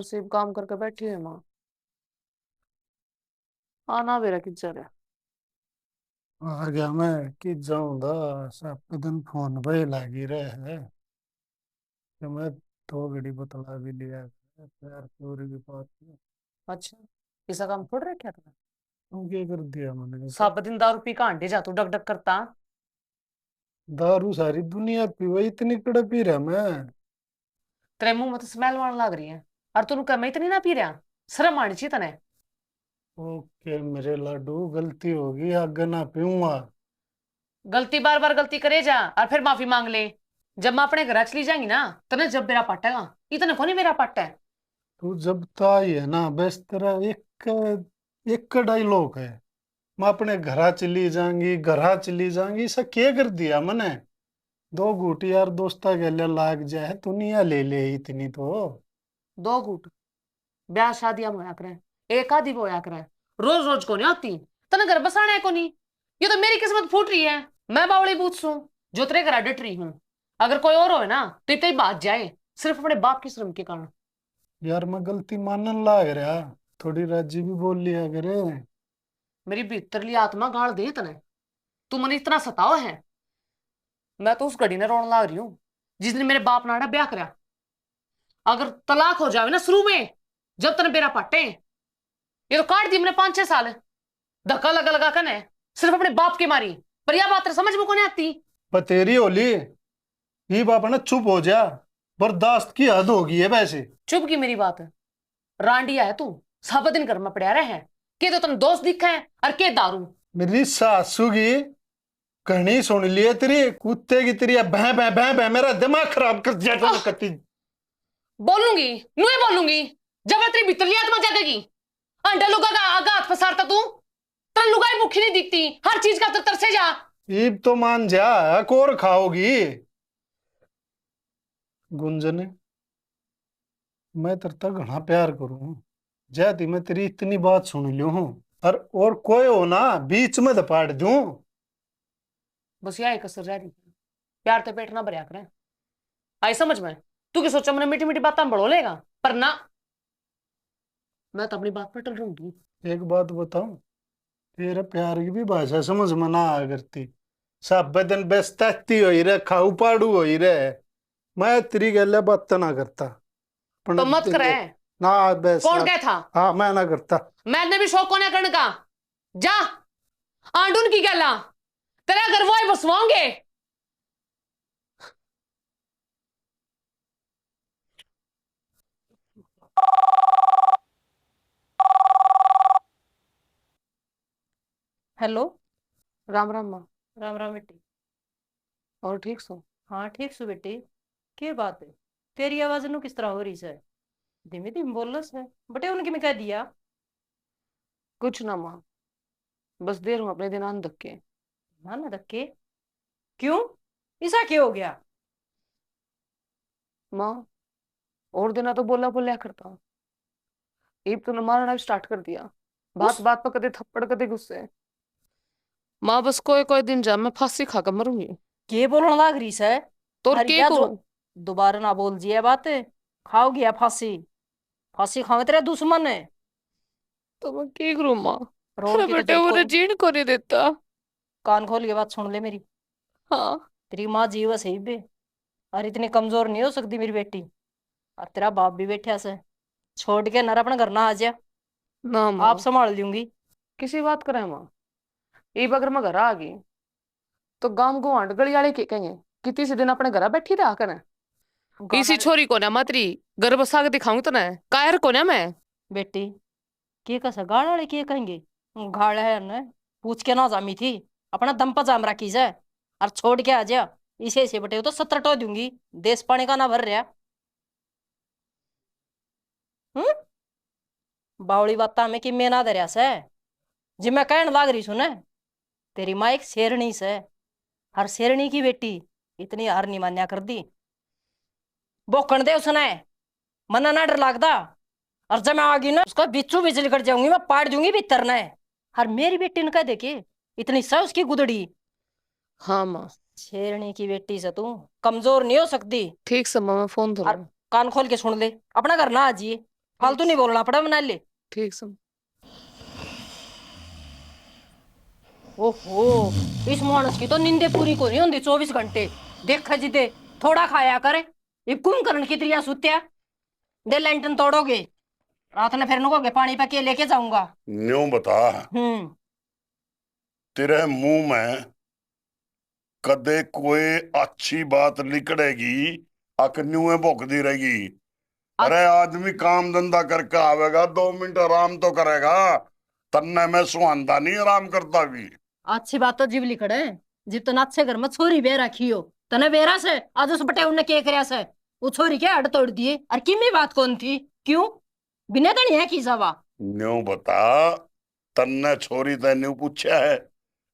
से काम करके बैठी है माँ। आना मेरा किचर है। आ गया मैं कि जाऊंगा। सब दिन फोन पे ही लगी रहे है कि मैं तो घड़ी बतला भी लिया है, प्यार पूरी की बात नहीं। अच्छा, ऐसा काम थोड़ा रखा था। तुम क्या कर दिया मैंने ऐसा? सब दिन दारू पी का आंटे जा तू डक डक करता। दारू सारी दुनिया पीवे, इतनी कड़ा पी रहा मैं। तेरे मुंह में तो स्मेल आने लग रही है। और तू कह मैं इतनी ना पी रहा। शर्म आनी चाहिए तने। ओके मेरे लाडू, गलती होगी, आगे ना पीऊंगा। गलती बार बार गलती करे जा और फिर माफी मांग ले। जब मैं अपने घर चली जाएंगी ना तने जब मेरा पट्टेगा। इतने को नहीं मेरा पट्टा है। तू जब ताई है ना, बस तेरा एक एक डायलॉग है। मैं अपने घरा चली जाऊंगी, घरा चली जाऊंगी, ऐसा क्या कर दिया मैंने? दो घूटी यार दोस्ता के लिए लाग जाए, दुनिया ले ले इतनी तो। दो घूट ब्याह शादियां में होया करे। एक आधी वो होया करे। रोज रोज को नहीं आती। तने घर बसाना है को नहीं। ये तो मेरी किस्मत फूट रही है। मैं बावड़ी बूझ सू जो तेरे घर डट रही हूँ। अगर कोई और हो ना तो इतनी बात जाए। सिर्फ अपने बाप की शर्म के कारण। यार मैं गलती मानने लाग रहा, थोड़ी राजी भी बोल लिया करे। मेरी भीतरली आत्मा गाड़ दे तने। तू मन इतना सताओ है। मैं तो उस घड़ी ने रोने लग रही हूँ जिस दिन मेरे बाप नाड़ा ब्याह करा। अगर तलाक हो जावे ना शुरू में जब तने बेरा पाटे। ये तो काट दी मैंने 5-6 साल। धक्का लगा लगा कने सिर्फ अपने बाप की मारी। पर यह बात समझ में को नहीं आती। पर तेरी होली, ये बाप ना चुप हो जा। बर्दाश्त की हद होगी है वैसे। चुप की मेरी बात है। रांडिया है तू। सब दिन घर में पड़ा रहे हैं। के तो तन दोस्त दिखा है और के दारू। मेरी सासू की कहानी सुन लिए तेरी कुत्ते की, तेरी भैं भैं भैं भैं मेरा दिमाग खराब कर दिया तूने कती। बोलूंगी नुए बोलूंगी। जब मैं तेरी भीतरली आत्मा जागेगी। अंडा लुगा का आगा हाथ फसारता तू। तेरा लुगाई भूखी नहीं दिखती हर चीज का तो तरसे जा। ईब तो मान जा, कोर खाओगी गुंजन। मैं तेरे तक घना प्यार करूं, जैती मैं तेरी इतनी बात सुन लियो हूं। और कोई हो ना बीच में दपाड़ दूं। बस यह कसर रह रही। प्यार ते पेट ना भरया करें। आई समझ में। तू क्या सोचा मैंने मीठी मीठी बातें बढ़ो लेगा। पर ना। मैं तो अपनी बात पर टल रहूंगी। एक बात बताऊं, तेरे प्यार की भी भाषा समझ में ना आ करती। सब बदन बेस्ती हो ही रे, खाऊ पाड़ू हो ही रे। मैं तेरी गल बात ना करता। तो मत करे। ना बस कौन गया था। हाँ मैं ना करता। मैंने भी शौक कोने करने का। जा। आंडून की गला। तेरा घर वो ही बसवाओगे। हेलो। राम राम माँ। राम राम बेटी। और ठीक सो। हाँ ठीक सु बेटी। क्या बात है। तेरी आवाज नु किस तरह हो रही है। धीमे धीमे बोल है बटे उनकी मैं कह दिया। कुछ ना माँ। बस देर हूँ अपने दिन आन धक्के। ना ना धक्के। क्यों। ऐसा क्या हो गया। माँ। और दिन तो बोला बोलिया करता। ईब तूने मारना भी स्टार्ट कर दिया। बात उस बात पर कदे थप्पड़ कदे गुस्से। माँ बस कोई कोई दिन जा मैं फांसी खाकर मरूंगी। के बोलने लाग रही है। तो और हर के क्या जो करूं। दोबारा ना बोल जी बात। खाओ गया फांसी। फांसी खाओ तेरा दुश्मन है। तो मैं के करूं माँ। रोड अरे की तो बेटे जब मुझे कोई जीण को नहीं देता। कान खोल के बात सुन ले मेरी। हाँ। तेरी माँ जीव सही बे। और इतनी कमजोर नहीं हो सकती मेरी बेटी। और तेरा बाप भी बैठा से। छोड़ के नर अपने घर ना आ जा। ना आप माँ। संभाल लूंगी। किसी बात करे माँ। ईब अगर मैं घर आ गई तो गांव गुआंढ गली वाले के कहेंगे कि तीसरे दिन अपने घर बैठी रहा कर। इसी गाना छोरी को ना मातरी घर बसा के दिखाऊं तो ना कायर को ना मैं। बेटी के कसा गाड़ वाले के कहेंगे। गाड़ है ने पूछ के ना जामी थी। अपना दम पर जाम रखी से। और छोड़ के आ जा। इसे ऐसे बटे तो 70 टो दूंगी। देश पानी का ना भर रहा। हम्म। बावड़ी बात में कि मैं ना दरिया से। जी मैं कहने लाग रही सुने। तेरी माँ एक शेरनी से। हर शेरनी की बेटी इतनी हार नहीं मान्या कर दी। बोकण दे उसने। मना ना डर लगता। और जब मैं आ गई ना उसका बिच्छू बिजली कर जाऊंगी मैं पाड़ दूंगी भीतर ने। हर मेरी बेटी ने कह दे के इतनी सा उसकी गुदड़ी। हाँ माँ। शेरनी की बेटी से तू कमजोर नहीं हो सकती। ठीक समय में फोन और धरो। कान खोल के सुन ले अपना घर ना आजिए। फालतू नहीं बोलना पड़ा मना ले। ठीक सम। ओहो, इस मानस की तो नींदे पूरी को नहीं होती 24 घंटे। देखा जी दे, थोड़ा खाया करे। ये कुंभकर्ण की त्रिया सुत्या दे, लैंटन तोड़ोगे रात में, फिर नुकोगे पानी पे के लेके जाऊंगा। न्यू बता, हम्म। तेरे मुंह में कदे कोई अच्छी बात निकलेगी, अक न्यूए भौंकदी रहेगी? अरे आदमी काम धंधा करके आवेगा, 2 मिनट आराम तो करेगा। तन्ने में सुहांदा नहीं आराम करता भी। अच्छी बात तो जीव लिखड़े, जीव तो अच्छे घर में छोरी बे रखी हो, तने बेरा से आज उस बटे उन्ने के करया से, वो छोरी के हड तोड़ दिए। और किमी बात कौन थी, क्यों बिना दणी है की सवा? न्यू बता, तन्ने छोरी ते न्यू पूछा है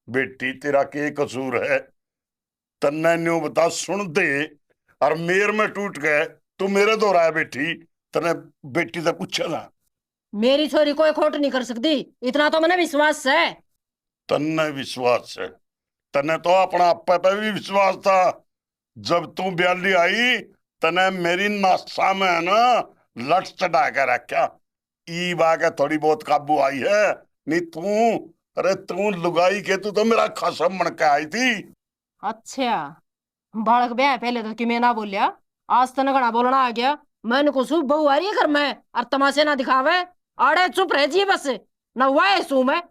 बेटी तेरा के कसूर है? तन्ने न्यू बता, सुन दे और मेर में टूट गए, तू मेरे दो रहा है बेटी, तने बेटी से पूछा था? मेरी छोरी कोई खोट नहीं कर सकती, इतना तो मैंने विश्वास है। तन्ने विश्वास है? तने तो अपना आपे पे भी विश्वास था। जब तू ब्याली आई, तने मेरी नासा में है ना लट चढ़ा के रखा। ई बाके थोड़ी बहुत काबू आई है, नहीं तू, अरे तू लुगाई के तू तो मेरा खसम बन के आई थी। अच्छा, बालक ब्याह पहले तो कि मैं ना बोलिया, आज तने घना बोलना आ गया। मैंने को सु बहू आ रही है घर में और तमाशे ना दिखावे, आड़े चुप रह जी बस। ना हुआ है सू मैं।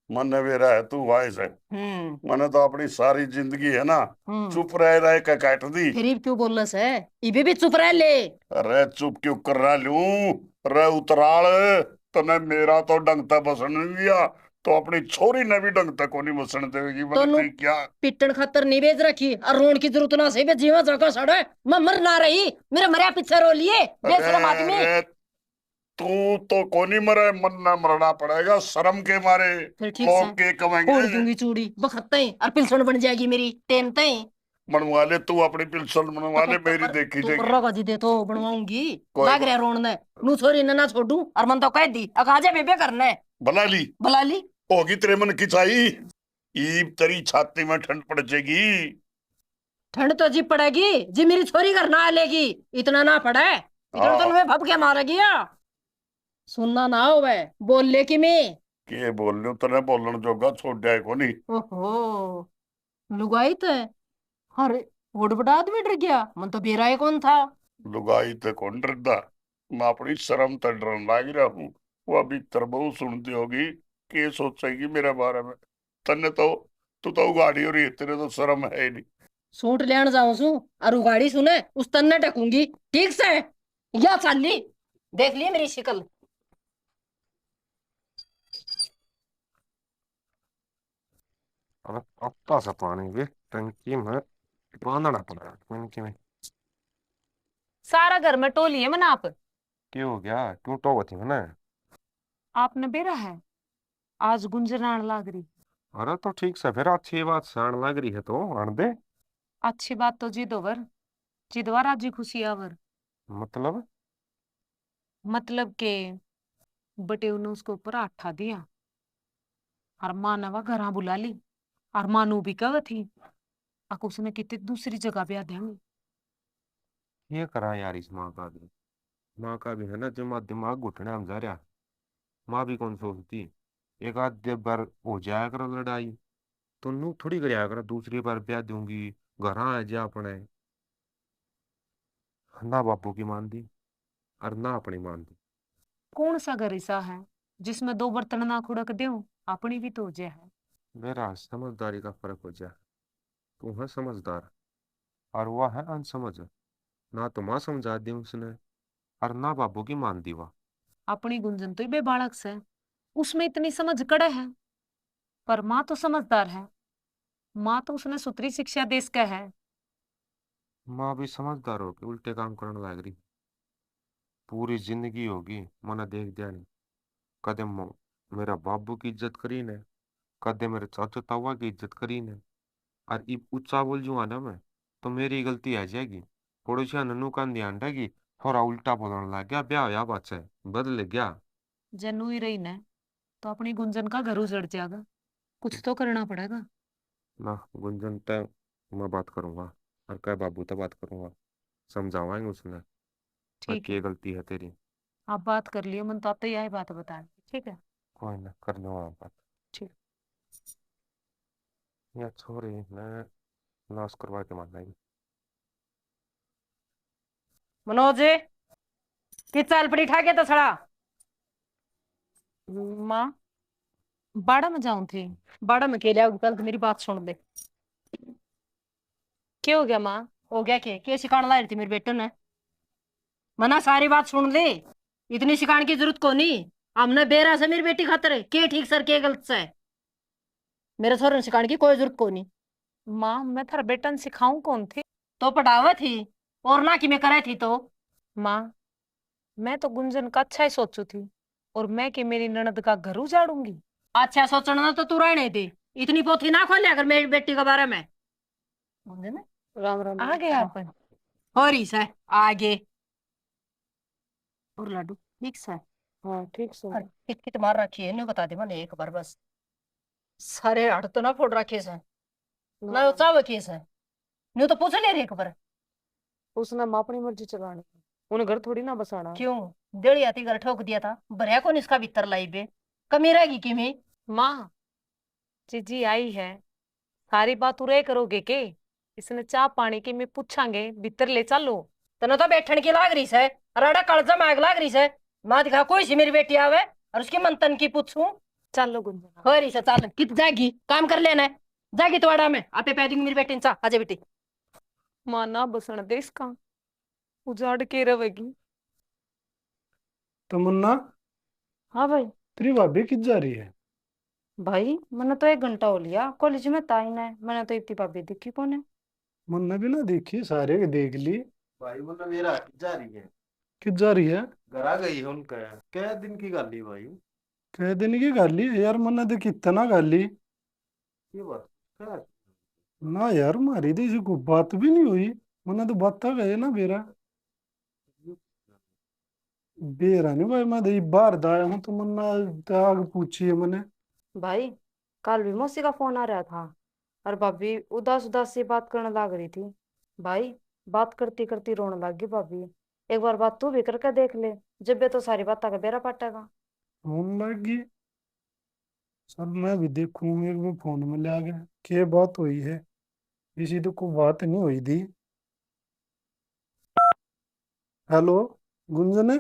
मन वेरा है तू वाइस है। मैंने तो अपनी सारी जिंदगी है ना चुप रह के काट दी। फिर क्यों बोल रहा है, इबे भी चुप रह ले। अरे चुप क्यों कर रहा लूं? अरे उतराल, तने मेरा तो डंग तक बसन नहीं दिया, तो अपनी छोरी ने भी डंग तक को नहीं बसन देगी। तो मैंने क्या पिटन खातर नहीं बेच रखी और रोन की जरूरत ना सही, जीवा जाका सड़े मैं मर ना रही, मेरे मरिया पीछे रो लिए बेशरम आदमी। अरे तू तो कोनी मरे, मन ना मरना पड़ेगा शर्म के मारे। फिर ठीक लोग से के फोड़ कमाएंगे। दूंगी चूड़ी बखत्ते ही, और पिलसन बन जाएगी मेरी टेमते ही। बनवा ले तू अपनी पिल्सल, बनवा ले, मेरी देखी तू जाएगी। कर जी दे तो बनवाऊंगी। कोई लाग रहा रोन ने, नू छोरी ने ना छोड़ू, और मन तो कह दी अब आ जा बेबे करने। भला ली बुला ली। होगी तेरे मन की चाही, ईब तेरी छाती में ठंड पड़ जाएगी। ठंड तो जी पड़ेगी जी, मेरी छोरी घर ना लेगी, इतना ना पड़े, इतना तो हाँ, मैं भप के मारेगी या। सुनना ना हो वे बोल ले कि मैं। के बोल रहे हो? तने बोलन जोगा छोड़ जाए को नहीं। ओहो, लुगाई तो है। अरे उड़ बड़ा आदमी डर गया, मन तो बेरा कौन था। लुगाई ते कौन डरदा? मैं अपनी शर्म ते डरन लाग रहा हूँ। वो अभी तरबहू सुनती होगी, के सोचेगी मेरे बारे में? तने तो, तू तो उगाड़ी हो रही है, तेरे तो शर्म है ही नहीं। सूट लेन जाऊं सू और उगाड़ी सुने उस तन्ने टकूंगी ठीक से, या चाली देख लिए मेरी शिकल। अब अत्ता सा पानी भी टंकी में बांधना पड़ा टंकी में। सारा घर में टोली है मन आप। क्यों हो गया, क्यों टोक थी मैंने? आपने बेरा है आज गुंजरान लाग रही। अरे तो ठीक से, फिर अच्छी बात शान लग रही है तो आन दे। अच्छी बात तो जिदोवर, जिदवा राजी खुशी आवर। मतलब? मतलब के बटे ने उसके ऊपर आठा दिया और मानवा घर बुला ली, और मानू भी कव थी अक उसने कितने दूसरी जगह ब्याह देंगे। ये करा यार, इस माँ का भी है ना दिमाग, दिमाग घुटने हम जा रहा। माँ भी कौन सोचती, एक आध बार हो जाया करो लड़ाई तो नू थोड़ी कर करो दूसरी बार ब्याह दूंगी, घर आ जा अपने। ना बापू की मान दी और ना अपनी मान दी। कौन सा घर ऐसा है जिसमें दो बर्तन ना खुड़क दो, अपनी भी तो जय है। मेरा समझदारी का फर्क हो जाए। तू है समझदार और वह है अनसमझ। ना तो माँ समझा दी उसने और ना बाबू की मान दी वह। अपनी गुंजन तो बे बालक से, उसमें इतनी समझ कड़े है, पर माँ तो समझदार है। माँ तो उसने सुतरी शिक्षा देश का है। माँ भी समझदार होगी, उल्टे काम करने लग रही। पूरी जिंदगी होगी मना देख दिया नहीं, कदे मेरा बाबू की इज्जत करी ने, कदे मेरे चाचू तावा की इज्जत करी ने। और इब ऊंचा बोल जूंगा ना मैं तो मेरी गलती आ जाएगी। पड़ोसिया नन्नू का ध्यान रहेगी, थोड़ा उल्टा बोलने लग गया, ब्याह या बात से बदल गया। जन्नू ही रही ने तो अपनी गुंजन का घर उजड़ जाएगा, कुछ तो करना पड़ेगा। ना गुंजन तय मैं बात करूंगा और कह बाबू तक बात करूंगा, समझावाएंगे उसने और ठीक है, क्या गलती है तेरी। आप बात कर लियो, मन तो आता ही है बात बता। ठीक है। कोई ना, कर लो आप बात। ठीक। या छोरी मैं नाश करवा के मानना है। मनोज की चाल पड़ी ठाके तो सड़ा। माँ, बाड़ा में जाऊं थी। बाड़ा में के लिया कल तो मेरी बात सुन दे। क्या हो गया माँ? हो गया के सिखाने ला रही थी मेरे बेटे ने। मना सारी बात सुन ले, इतनी सिखाने की जरूरत को नहीं। हमने बेरा से मेरी बेटी खातर है के ठीक सर के गलत से मेरे सर ने सिखाने की कोई जरूरत को नहीं। माँ, मैं थारा बेटा ने सिखाऊं कौन थी? तो पढ़ावा थी और ना कि मैं करे थी तो। माँ, मैं तो गुंजन का अच्छा ही सोचू थी, और मैं कि मेरी ननद का घर उजाड़ूंगी। अच्छा सोचना तो तू रहने दे, इतनी पोथी ना खोलिया अगर मेरी बेटी के बारे में। समझे ना? राम राम आ गए आप। हो रही से आगे और लाडू ठीक से। हाँ ठीक से। कित कित मार रखी है, नहीं बता दे मैंने एक बार बस। सारे हट तो ना फोड़ रखे से ना चाव के से, नहीं तो पूछ ले रे एक बार। उसने माँ अपनी मर्जी चलानी, उन्हें घर थोड़ी ना बसाना। क्यों देड़ी आती घर ठोक दिया था, भरिया कौन इसका भीतर लाई बे, कमी रहेगी कि में। माँ, जीजी आई है, सारी बात उरे करोगे के? इसने चाह पानी की मैं पूछांगे, भीतर ले चलो। तना तो बैठन की लाग रही से, राडा कलजा माग लाग रही से। मां दिखा कोई सी मेरी बेटी आवे और उसके मंतन की पूछूं। चलो गुंजन। हो रही से चाल कित जाएगी, काम कर लेना है। जाएगी तो आड़ा में आपे पै दूंगी मेरी बेटी ने। चा आजा बेटी। माँ ना बसण दे इसका, उजाड़ के रहेगी। तमन्ना, हाँ भाई। तेरी भाभी किध जा रही है? भाई मैंने तो 1 घंटा हो लिया, कॉलेज में ताइन है, मैंने तो इतनी भाभी दिखी कौन है। मुन्ने भी ना देखी, सारे के देख ली। भाई वो ना मेरा जा रही है, किध जा रही है? घर आ गई है उनका। क्या दिन की गाली भाई, कह दिन की गाली यार, मुन्ने तो कितना गाली। ये बात क्या? ना यार, हमारी तो इसी को बात भी नहीं हुई। मुन्ने तो बात गए ना बेरा। बेरा नहीं भाई, मैं तो बाहर दाया हूँ तो मुन्ना तो आग पूछी है मैंने। भाई कल भी मौसी का फोन आ रहा था, और भाभी उदास उदास से बात करने लग रही थी। भाई बात करती करती रोने लग गई भाभी। एक बार बात तू भी करके देख ले, जब भी तो सारी बात का बेरा पाटेगा। फोन लग गई। सर मैं भी देखूं, एक बार फोन में ले आ गया क्या बात हुई है। इसी तो कोई बात नहीं हुई थी। हेलो, गुंजन है?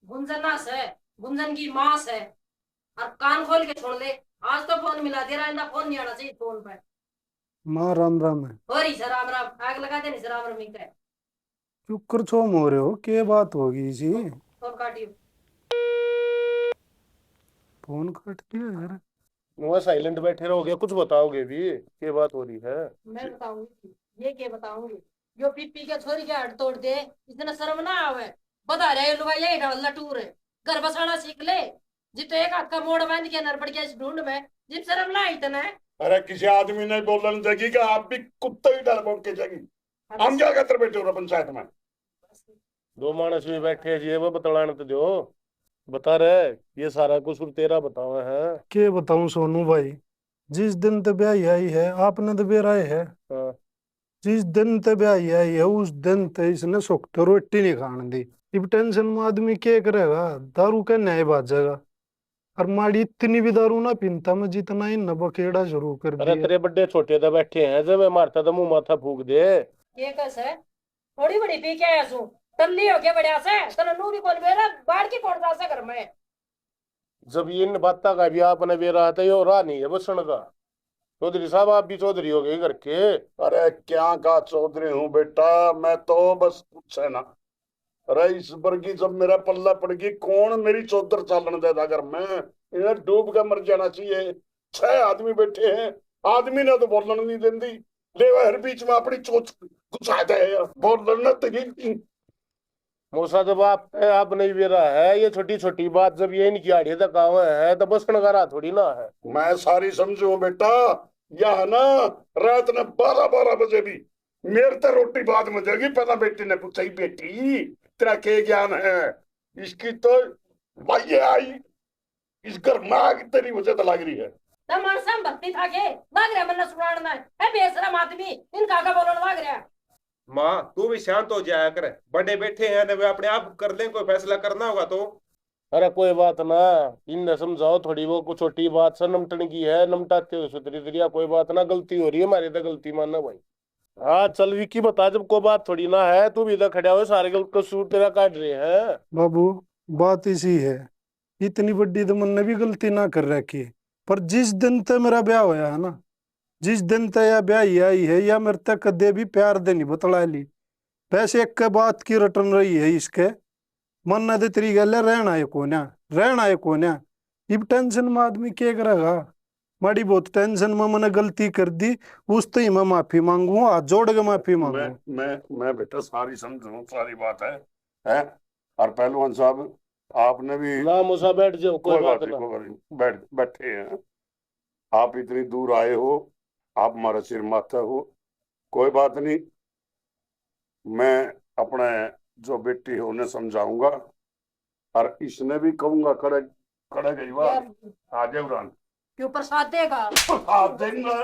गुंजना से गुंजन की माँ से, और कान खोल के छोड़ ले। आज तो फोन मिला दे रहा, इंदा फोन नहीं आना चाहिए फोन पे। माँ राम राम है। हो रही से राम राम, आग लगा देनी से राम राम का है। चुकर छोम हो रहे हो, क्या बात होगी इसी? फोन काटियो। फोन कट गया यार। वहाँ साइलेंट बैठे रहोगे, कुछ बताओगे भी? क्या बात हो रही है? मैं बताऊंगी, ये क्या बताऊंगी। जो पी पी के छोरी के हट तोड़ दे, इतना शर्म ना आवे। बता रहे लोग यही ढल लटूर है, घर बसाना सीख ले। जितो एक हाथ का मोड़ बांध के नर पड़ गया इस ढूंढ में, जिन शर्म ना इतना है। अरे किसी आदमी ने बोलने देगी कि आप भी कुत्ते ही डर बोल के जाएगी। हम क्या कहते बैठे हो रहे पंचायत में? दो मानस भी बैठे हैं जी, वो बतलाने तो दो। बता रहे ये सारा कुछ तेरा बतावा है। क्या बताऊं सोनू भाई, जिस दिन तो ब्याह आई है आपने तो बेराए है। हाँ। जिस दिन तो ब्याह आई है उस दिन तो इसने सुख तो रोटी नहीं खाने दी। इब टेंशन में आदमी क्या करेगा, दारू का न्याय बाजेगा। और माड़ी इतनी भी दारू ना पीनता मैं जितना इन बखेड़ा शुरू कर अरे दिया। तेरे बड्डे छोटे तो बैठे हैं, जब मारता तो मुंह माथा फूक दे। ये कैसे थोड़ी बड़ी पी के आया सू, टल्ली हो गया बढ़िया से। तने नू भी कौन बेरा बाढ़ की कौन सा घर में। जब इन बातों का भी आपने बेरा था, ये राह नहीं है बसन का। चौधरी साहब आप भी चौधरी हो गए घर के। अरे क्या का चौधरी हूँ बेटा, मैं तो बस कुछ है ना। अरे इस वर्गी जब मेरा पल्ला पड़ गई, कौन मेरी चौधर चालन देता घर में? इन्हें डूब के मर जाना चाहिए। 6 आदमी बैठे हैं, आदमी ने तो बोलने नहीं देती। ले हर बीच में अपनी चोच घुसा दे बोलने तक। मौसा जब आप नहीं बेरा है, ये छोटी छोटी बात जब ये इनकी आड़ी तक आवे है तो बसन का राह थोड़ी ना है। मैं सारी समझू बेटा। यह ना रात ने 12-12 बजे भी मेरे तो रोटी बाद में देगी। पता बेटी ने पूछा ही, बेटी तेरा क्या ज्ञान है? इसकी तो भाई आई इस घर में आग तेरी वजह तो लग रही है। तमार सम भक्ति था के लाग रहा मन सुनाना है बेशरम आदमी, इनका का बोलने लाग रहा। माँ तू भी शांत हो जाया कर, बड़े बैठे हैं ना, वे अपने आप कर लें, कोई फैसला करना होगा तो। अरे कोई बात ना, इनने समझाओ थोड़ी, वो कुछ छोटी बात से नमटन की है, नमटाते हुए सुधरी दिया, कोई बात ना, गलती हो रही है हमारी तो गलती मानना भाई। हाँ चल विक्की बता, जब कोई बात थोड़ी ना है, तू भी इधर खड़ा हो, सारे कसूर तेरा काट रहे हैं। बाबू बात इसी है, इतनी बड़ी तो मैंने भी गलती ना कर रखी, पर जिस दिन तक मेरा ब्याह होया है ना, जिस दिन तक यह ब्याह ही आई है, या मेरे तक कदे भी प्यार दे नहीं बतला ली। पैसे एक के बात की रटन रही है इसके, मन न दे तेरी गल है, रहना है कोन्या, रहना है कोन्या। इब टेंशन में आदमी क्या करेगा, माड़ी बहुत टेंशन में मैंने गलती कर दी, उस तो ही मैं माफी मांगू, हाथ जोड़ के माफी मैं मांगू। मैं बेटा सारी समझू, सारी बात है। और पहलवान साहब आपने भी ना मूसा बैठ जाओ, कोई कोई बात बात नहीं, ना। कोई बात नहीं, बैठे हैं। आप इतनी दूर आए हो, आप हमारा सिर माथा हो, कोई बात नहीं। मैं अपने जो बेटी है उन्हें समझाऊंगा, और इसने भी कहूंगा, खड़े खड़े गई बात आ जाए उड़ान क्यों प्रसाद देगा? प्रसाद देंगे,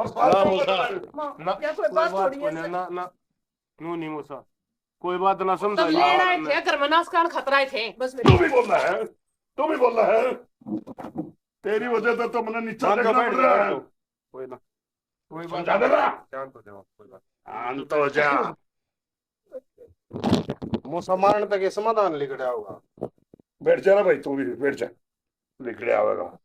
प्रसाद ना देंगे। मूसा ना, या कोई कोई बात बात थोड़ी कोई है। ना ना, क्यों नहीं मूसा, कोई बात ना, तब समझा लेना आए थे, घर में नाश कान खतरा थे बस। तू भी बोल रहा है, तू भी बोल रहा है, तेरी वजह से तो मैंने नीचा देखना पड़ रहा है। कोई ना, कोई बात समझा देना, शांत हो जाओ, कोई बात। शांत हो जा। मूसा मारने तक ये समाधान लिखड़ा होगा। बैठ जा ना भाई, तू भी बैठ जा, निकले आवेगा।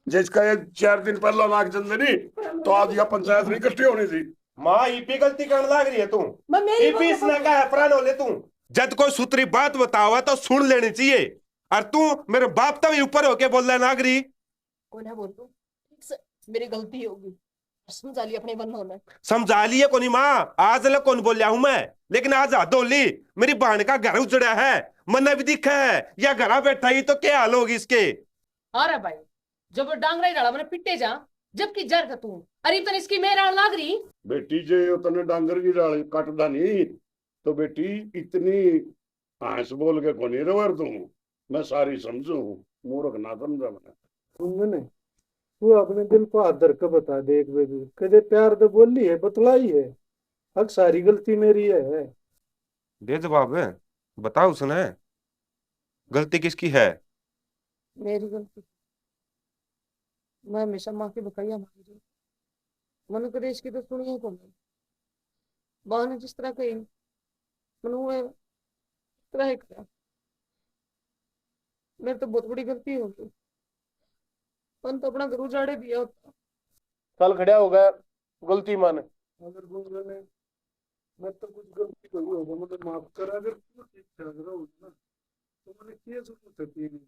जिसका ये 4 दिन पहला नाक जंदे नहीं, तो आज यह पंचायत नहीं इकट्ठी होनी थी। माँ ईपी गलती करने लग रही है तू, मैं मेरी ईपी इसने कहा है प्राण हो ले तू। जब कोई सूत्री बात बतावा तो सुन लेनी चाहिए, और तू मेरे बाप तभी ऊपर होके बोल रहा है नागरी। कोई ना बोल तू, ठीक से मेरी गलती होगी, समझा ली अपने बंधों ने। समझा लिए कोनी माँ, आज ले कौन बोलिया हूं मैं, लेकिन आज हद होली, मेरी बहन का घर उजड़ा है, मन भी दिखा है, या घर बैठा ही तो क्या हाल होगी इसके। अरे भाई जब डांगरा ही डाला मैंने पिटे जा, जबकि जर का तू अरे तन इसकी मेरा लाग रही। बेटी जे तने डांगर की डाल काटदा नहीं, तो बेटी इतनी हंस बोल के कोनी रवर तू, मैं सारी समझू, मूर्ख ना समझा मैंने। तू अपने दिल को हाथ धर के बता दे, एक बेबी कदे प्यार तो बोली है, बतलाई है, अब सारी गलती मेरी है। दे जवाब, बताओ उसने गलती किसकी है। मेरी गलती, मैं हमेशा माँ की बकाइया मांगी रही, मन करे इसकी तो सुनिए को नहीं। माँ ने जिस तरह कही मैंने तरह ही करा, मेरी तो बहुत बड़ी गलती हो गई, मन तो अपना घर उजाड़े दिया होता। कल खड़ा हो गया, गलती माने। अगर बोल रहे मैं तो कुछ गलती करी होगा, मुझे माफ कर, अगर तू ठीक ठाक रहोगी ना तो मैंने किए जरूरत होती है।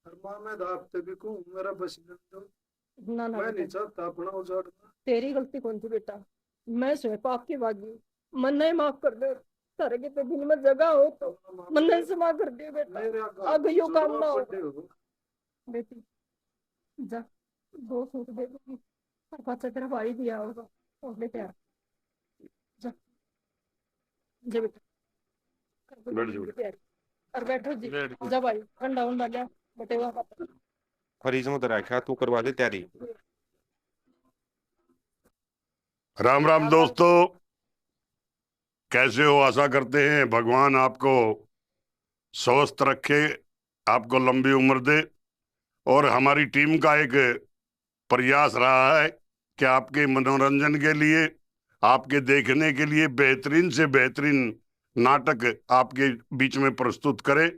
और माँ मैं आपसे भी कहूँ, मेरा बस ना ना मैं नहीं बेटा, चाहता अपना उजाड़ना। तेरी गलती कौन थी बेटा, मैं स्वयं पाप की बागी, मन नहीं माफ कर दे, सारे के तो दिल में जगह हो तो मन नहीं क्षमा कर दे बेटा, अब यो काम ना हो। बेटी जा, 2 सूट दे दूंगी और 5 तेरा भाई दिया होगा, और लेते आ जा, जा बेटा, कर बैठ दो जाओ। तैयारी। और बैठो जी, जा भाई ठंडा उंडा लिया बटे हुआ। फरीज में रखा, तू करवा दे तैयारी। राम राम दोस्तों, कैसे हो? आशा करते हैं भगवान आपको स्वस्थ रखे, आपको लंबी उम्र दे। और हमारी टीम का एक प्रयास रहा है कि आपके मनोरंजन के लिए, आपके देखने के लिए बेहतरीन से बेहतरीन नाटक आपके बीच में प्रस्तुत करें।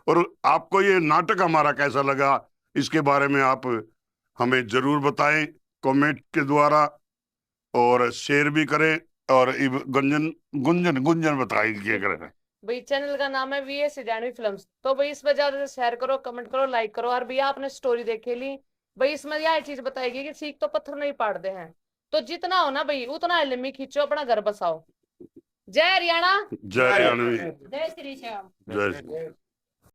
और आपको ये नाटक हमारा कैसा लगा, इसके बारे में आप हमें जरूर बताएं कमेंट के द्वारा, और शेयर भी करें, और गुंजन गुंजन गुंजन बताएं क्या करें। भाई चैनल का नाम है VS जाह्नवी फिल्म्स, तो भाई इसमें ज्यादा से शेयर करो, कमेंट करो, लाइक करो। और भैया आपने स्टोरी देखे ली, भाई इसमें यह चीज बताएगी कि सीख तो पत्थर नहीं पाड़ते हैं, तो जितना हो ना भाई उतना एलएमई खींचो, अपना घर बसाओ। जय हरियाणा, जय हरियाणवी, जय श्री श्याम। जय